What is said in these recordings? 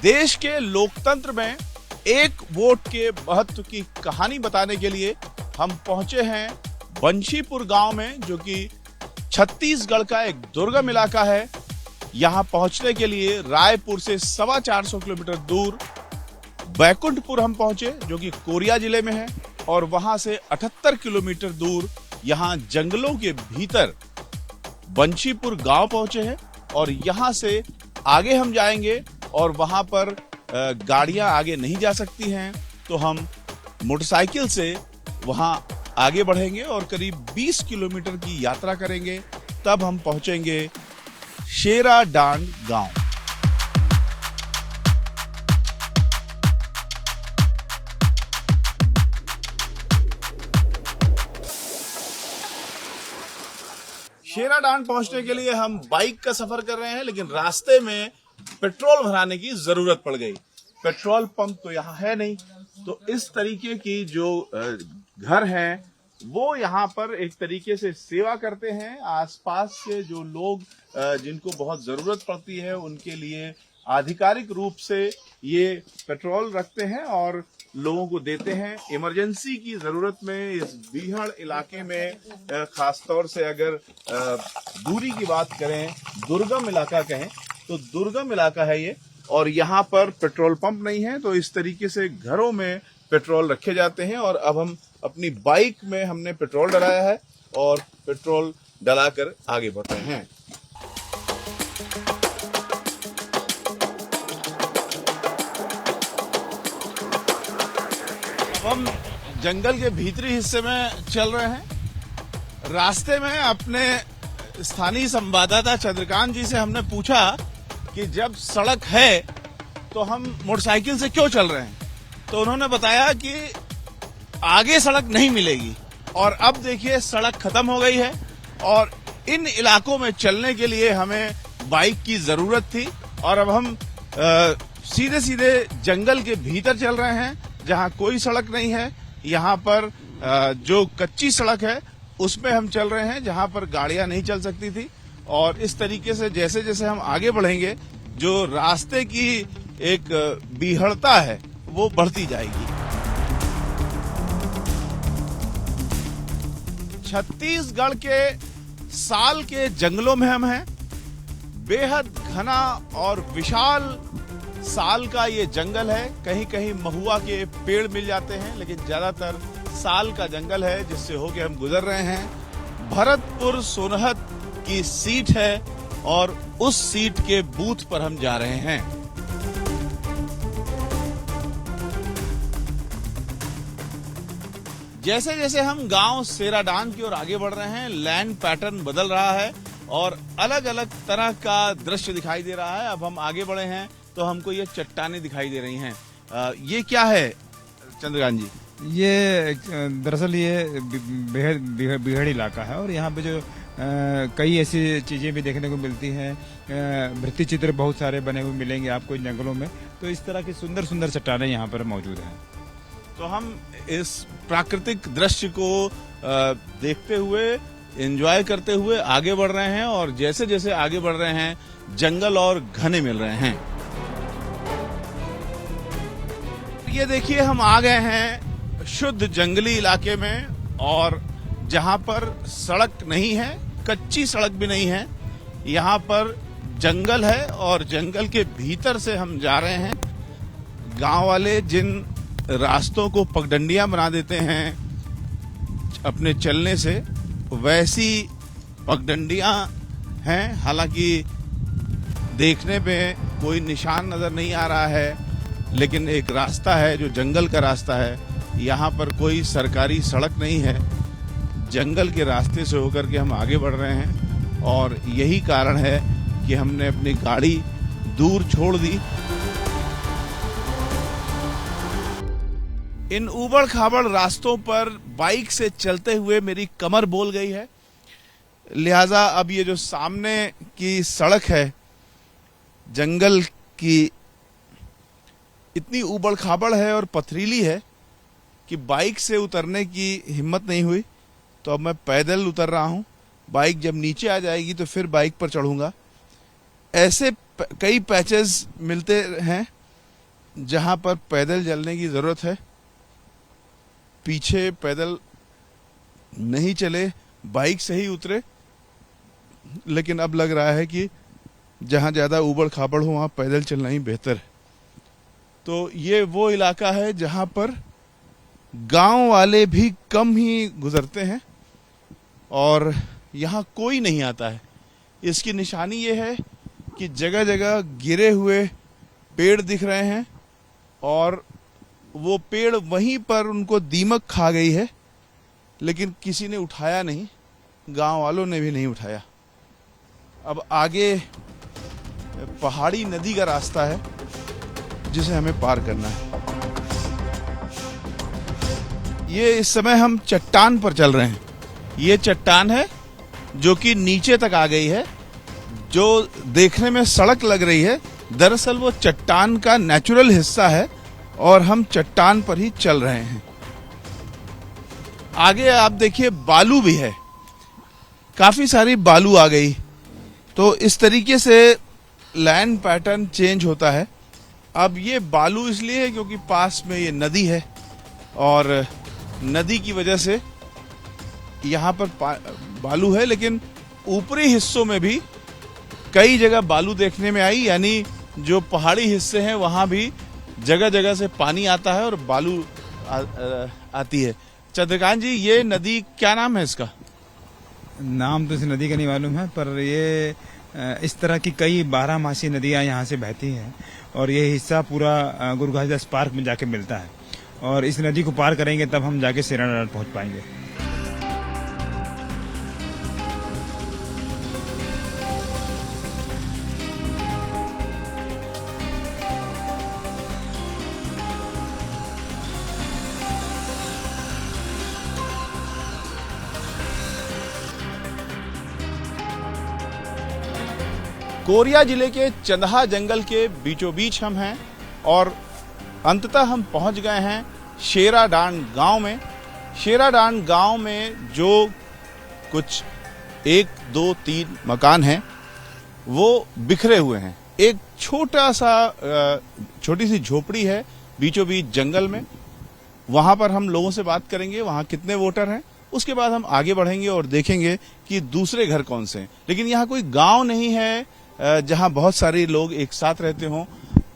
देश के लोकतंत्र में एक वोट के महत्व की कहानी बताने के लिए हम पहुंचे हैं बंशीपुर गांव में, जो कि छत्तीसगढ़ का एक दुर्गम इलाका है। यहां पहुंचने के लिए रायपुर से 425 किलोमीटर दूर बैकुंठपुर हम पहुंचे, जो कि कोरिया जिले में है, और वहां से 78 किलोमीटर दूर यहां जंगलों के भीतर बंशीपुर गांव पहुंचे हैं। और यहां से आगे हम जाएंगे और वहां पर गाड़ियां आगे नहीं जा सकती हैं, तो हम मोटरसाइकिल से वहां आगे बढ़ेंगे और करीब 20 किलोमीटर की यात्रा करेंगे। तब हम पहुंचेंगे शेराडांड गांव। शेराडांड पहुंचने के लिए हम बाइक का सफर कर रहे हैं, लेकिन रास्ते में पेट्रोल भराने की जरूरत पड़ गई। पेट्रोल पंप तो यहाँ है नहीं, तो इस तरीके की जो घर हैं वो यहाँ पर एक तरीके से सेवा करते हैं। आसपास के जो लोग जिनको बहुत जरूरत पड़ती है उनके लिए आधिकारिक रूप से ये पेट्रोल रखते हैं और लोगों को देते हैं। इमरजेंसी की जरूरत में इस बीहड़ इलाके में खासतौर से अगर दूरी की बात करें, दुर्गम इलाका कहें तो दुर्गम इलाका है ये, और यहाँ पर पेट्रोल पंप नहीं है, तो इस तरीके से घरों में पेट्रोल रखे जाते हैं। और अब हम अपनी बाइक में हमने पेट्रोल डलाया है और पेट्रोल डलाकर आगे बढ़ रहे हैं। अब हम जंगल के भीतरी हिस्से में चल रहे हैं। रास्ते में अपने स्थानीय संवाददाता चंद्रकांत जी से हमने पूछा कि जब सड़क है तो हम मोटरसाइकिल से क्यों चल रहे हैं, तो उन्होंने बताया कि आगे सड़क नहीं मिलेगी। और अब देखिए सड़क खत्म हो गई है और इन इलाकों में चलने के लिए हमें बाइक की जरूरत थी। और अब हम सीधे सीधे जंगल के भीतर चल रहे हैं जहां कोई सड़क नहीं है। यहाँ पर जो कच्ची सड़क है उसमें हम चल रहे हैं, जहां पर गाड़ियां नहीं चल सकती थी। और इस तरीके से जैसे जैसे हम आगे बढ़ेंगे, जो रास्ते की एक बीहड़ता है वो बढ़ती जाएगी। छत्तीसगढ़ के साल के जंगलों में हम हैं। बेहद घना और विशाल साल का ये जंगल है। कहीं कहीं महुआ के पेड़ मिल जाते हैं, लेकिन ज्यादातर साल का जंगल है जिससे होके हम गुजर रहे हैं। भरतपुर सोनहत की सीट है और उस सीट के बूथ पर हम जा रहे हैं। जैसे जैसे हम गांव शेराडांड की ओर आगे बढ़ रहे हैं, लैंड पैटर्न बदल रहा है और अलग अलग तरह का दृश्य दिखाई दे रहा है। अब हम आगे बढ़े हैं तो हमको ये चट्टानें दिखाई दे रही हैं। ये क्या है चंद्रकांत जी? ये दरअसल ये बिहड़ इलाका है और यहाँ पे जो कई ऐसी चीज़ें भी देखने को मिलती हैं। भित्ति चित्र बहुत सारे बने हुए मिलेंगे आपको जंगलों में। तो इस तरह की सुंदर सुंदर चट्टानें यहाँ पर मौजूद हैं। तो हम इस प्राकृतिक दृश्य को देखते हुए, एंजॉय करते हुए आगे बढ़ रहे हैं। और जैसे जैसे आगे बढ़ रहे हैं जंगल और घने मिल रहे हैं। ये देखिए हम आ गए हैं शुद्ध जंगली इलाके में, और जहां पर सड़क नहीं है, कच्ची सड़क भी नहीं है, यहाँ पर जंगल है और जंगल के भीतर से हम जा रहे हैं। गांव वाले जिन रास्तों को पगडंडियां बना देते हैं अपने चलने से, वैसी पगडंडियां हैं। हालांकि देखने पे कोई निशान नजर नहीं आ रहा है, लेकिन एक रास्ता है जो जंगल का रास्ता है। यहाँ पर कोई सरकारी सड़क नहीं है। जंगल के रास्ते से होकर के हम आगे बढ़ रहे हैं और यही कारण है कि हमने अपनी गाड़ी दूर छोड़ दी। इन उबड़ खाबड़ रास्तों पर बाइक से चलते हुए मेरी कमर बोल गई है, लिहाजा अब ये जो सामने की सड़क है जंगल की, इतनी उबड़ खाबड़ है और पथरीली है कि बाइक से उतरने की हिम्मत नहीं हुई। तो अब मैं पैदल उतर रहा हूं। बाइक जब नीचे आ जाएगी तो फिर बाइक पर चढ़ूंगा। ऐसे कई पैचेस मिलते हैं जहां पर पैदल चलने की जरूरत है, पीछे पैदल नहीं चले, बाइक से ही उतरे, लेकिन अब लग रहा है कि जहां ज्यादा उबड़ खाबड़ हो वहां पैदल चलना ही बेहतर है। तो ये वो इलाका है जहां पर गांव वाले भी कम ही गुजरते हैं और यहां कोई नहीं आता है। इसकी निशानी ये है कि जगह जगह गिरे हुए पेड़ दिख रहे हैं और वो पेड़ वहीं पर उनको दीमक खा गई है, लेकिन किसी ने उठाया नहीं, गांव वालों ने भी नहीं उठाया। अब आगे पहाड़ी नदी का रास्ता है जिसे हमें पार करना है। ये इस समय हम चट्टान पर चल रहे हैं। ये चट्टान है जो कि नीचे तक आ गई है, जो देखने में सड़क लग रही है, दरअसल वो चट्टान का नेचुरल हिस्सा है और हम चट्टान पर ही चल रहे हैं। आगे आप देखिए बालू भी है, काफी सारी बालू आ गई। तो इस तरीके से लैंड पैटर्न चेंज होता है। अब ये बालू इसलिए है क्योंकि पास में ये नदी है और नदी की वजह से यहाँ पर बालू है, लेकिन ऊपरी हिस्सों में भी कई जगह बालू देखने में आई, यानी जो पहाड़ी हिस्से हैं वहां भी जगह जगह से पानी आता है और बालू आती है। चंद्रकांत जी, ये नदी क्या नाम है इसका? नाम तो इस नदी का नहीं मालूम है, पर ये इस तरह की कई 12 नदियां यहाँ से बहती हैं और ये हिस्सा पूरा गुरु घासीदास पार्क में जाके मिलता है और इस नदी को पार करेंगे तब हम जाके शेरा डांड पहुंच पाएंगे। कोरिया जिले के चंदहा जंगल के बीचों बीच हम हैं और अंततः हम पहुंच गए हैं शेरा डांड गांव में। शेरा डांड गांव में जो कुछ 1, 2, 3 मकान हैं वो बिखरे हुए हैं। एक छोटी सी झोपड़ी है बीचों बीच जंगल में। वहां पर हम लोगों से बात करेंगे वहां कितने वोटर हैं, उसके बाद हम आगे बढ़ेंगे और देखेंगे कि दूसरे घर कौन से हैं। लेकिन यहाँ कोई गांव नहीं है जहां बहुत सारे लोग एक साथ रहते हों।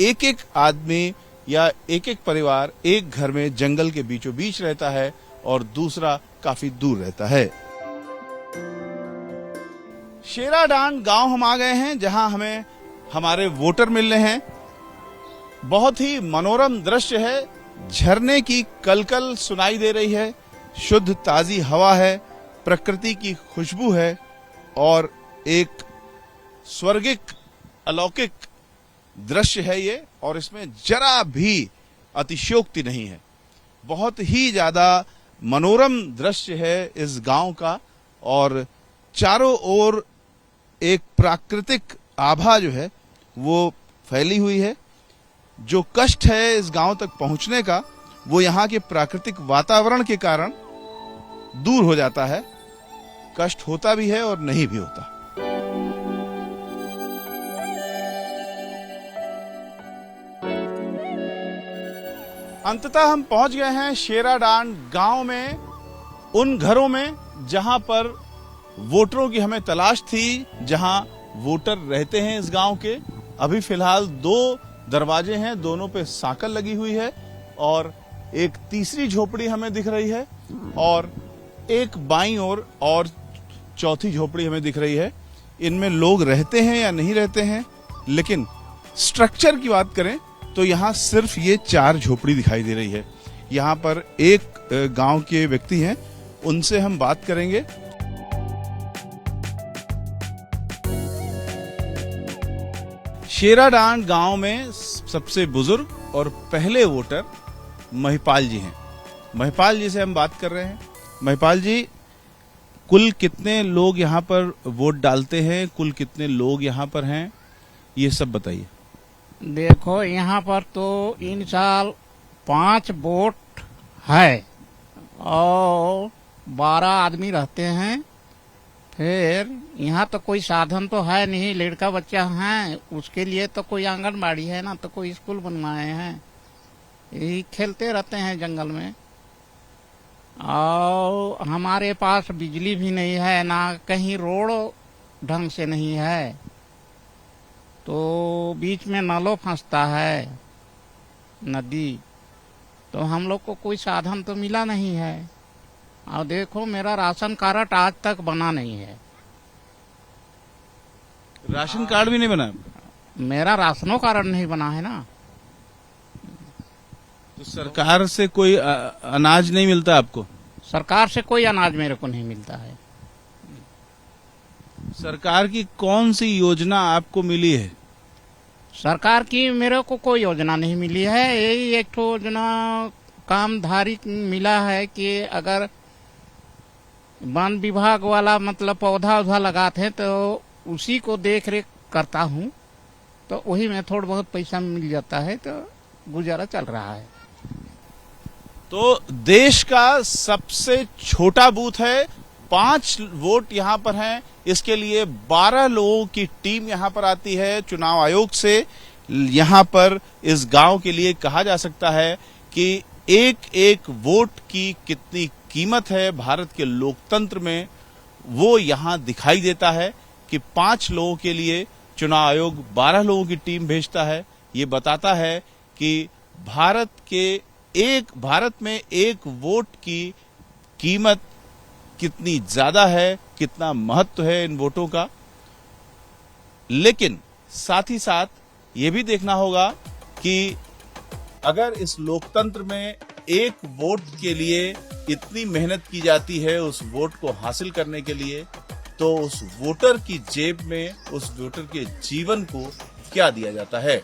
एक एक आदमी या एक एक परिवार एक घर में जंगल के बीचों बीच रहता है और दूसरा काफी दूर रहता है। शेरा डांड गांव हम आ गए हैं जहां हमें हमारे वोटर मिल रहे हैं। बहुत ही मनोरम दृश्य है, झरने की कलकल सुनाई दे रही है, शुद्ध ताजी हवा है, प्रकृति की खुशबू है और एक स्वर्गिक अलौकिक दृश्य है ये। और इसमें जरा भी अतिशयोक्ति नहीं है, बहुत ही ज्यादा मनोरम दृश्य है इस गांव का और चारों ओर एक प्राकृतिक आभा जो है वो फैली हुई है। जो कष्ट है इस गांव तक पहुंचने का वो यहाँ के प्राकृतिक वातावरण के कारण दूर हो जाता है। कष्ट होता भी है और नहीं भी होता। अंततः हम पहुंच गए हैं शेरा डांड गांव में, उन घरों में जहां पर वोटरों की हमें तलाश थी, जहां वोटर रहते हैं इस गांव के। अभी फिलहाल 2 दरवाजे हैं, दोनों पे सांकल लगी हुई है और एक तीसरी झोपड़ी हमें दिख रही है और एक बाईं ओर और चौथी झोपड़ी हमें दिख रही है। इनमें लोग रहते हैं या नहीं रहते हैं, लेकिन स्ट्रक्चर की बात करें तो यहाँ सिर्फ ये 4 झोपड़ी दिखाई दे रही है। यहाँ पर एक गांव के व्यक्ति हैं, उनसे हम बात करेंगे। शेरा डांड गांव में सबसे बुजुर्ग और पहले वोटर महिपाल जी हैं। महिपाल जी से हम बात कर रहे हैं। महिपाल जी, कुल कितने लोग यहाँ पर वोट डालते हैं, कुल कितने लोग यहाँ पर हैं, ये सब बताइए। देखो, यहाँ पर तो इन साल 5 वोट है और 12 आदमी रहते हैं। फिर यहाँ तो कोई साधन तो है नहीं, लड़का बच्चा है, उसके लिए तो कोई आंगनबाड़ी है ना, तो कोई स्कूल बनवाए हैं। यही खेलते रहते हैं जंगल में। और हमारे पास बिजली भी नहीं है, ना कहीं रोड ढंग से नहीं है, तो बीच में नालों फंसता है नदी, तो हम लोग को कोई साधन तो मिला नहीं है। और देखो मेरा राशन कार्ड आज तक बना नहीं है। राशन कार्ड भी नहीं बना? मेरा राशनों कार्ड नहीं बना है ना। तो सरकार से कोई अनाज नहीं मिलता आपको? सरकार से कोई अनाज मेरे को नहीं मिलता है। सरकार की कौन सी योजना आपको मिली है? सरकार की मेरे को कोई योजना नहीं मिली है। यही एक ठो योजना कामधारी मिला है कि अगर वन विभाग वाला मतलब पौधा उधा लगाते हैं तो उसी को देख रेख करता हूँ, तो वही में थोड़ा बहुत पैसा मिल जाता है, तो गुजारा चल रहा है। तो देश का सबसे छोटा बूथ है, 5 वोट यहाँ पर हैं, इसके लिए 12 लोगों की टीम यहाँ पर आती है चुनाव आयोग से। यहाँ पर इस गांव के लिए कहा जा सकता है कि एक एक वोट की कितनी कीमत है भारत के लोकतंत्र में, वो यहाँ दिखाई देता है कि 5 लोगों के लिए चुनाव आयोग 12 लोगों की टीम भेजता है। ये बताता है कि भारत में एक वोट की कीमत कितनी ज्यादा है, कितना महत्व है इन वोटों का। लेकिन साथ ही साथ ये भी देखना होगा कि अगर इस लोकतंत्र में एक वोट के लिए इतनी मेहनत की जाती है उस वोट को हासिल करने के लिए, तो उस वोटर की जेब में, उस वोटर के जीवन को क्या दिया जाता है।